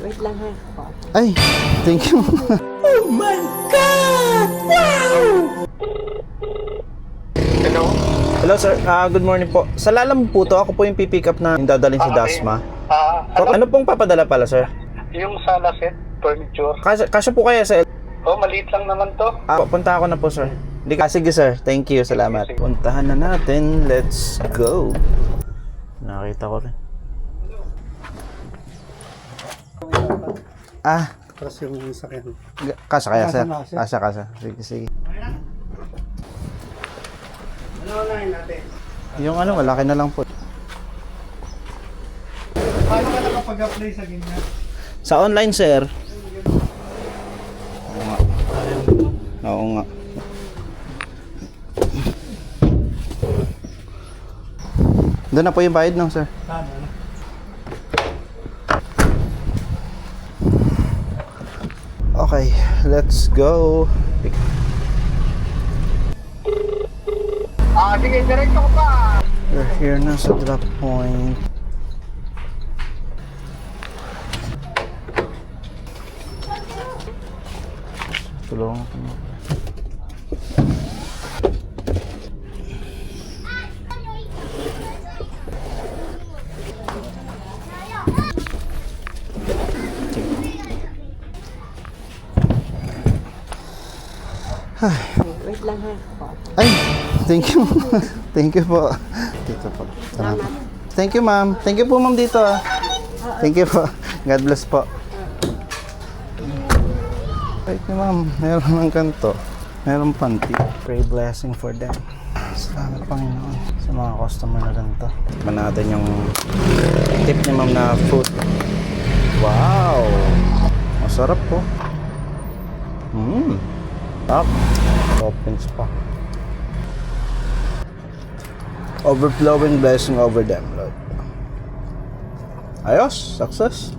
Wait lang ha. Ay, thank you. Oh my God! Wow! Hello? Hello sir, good morning po. Sa Lalam po to, ako po yung pipick up na yung dadalhin sa Dasma. Ano pong papadala pala sir? Yung sala set, furniture. Kasya po kaya sa... Oh, maliit lang naman to. punta ako na po sir. Sige sir, thank you, salamat. Puntahan na natin, let's go. Nakita ko rin. Tapos yung sakyan. Kasya kaya sir? Kasya. Kasya. Sige. Ano unahin natin? Yung malaki na lang po. Paano ka nakapag-apply sa ganyan? Sa online sir. Oo nga. Doon na po yung bayad ng sir. Paano? Okay, let's go. Sige, diretso ko pa. We're here na sa drop point. Tulungan ko na. Wait lang ha. Ay, thank you. Thank you po. Dito po. Salamat. Thank you ma'am. Thank you po ma'am dito ah. Thank you po. God bless po. Thank you ma'am. Meron ng kanto. Meron panty. Pray blessing for them. Salamat Panginoon sa mga customer na ganito. Tikman natin yung tip ni ma'am na food. Wow! Masarap po. Up. Toppings pa. Overflowing blessing over them, Lord. Ayos, success.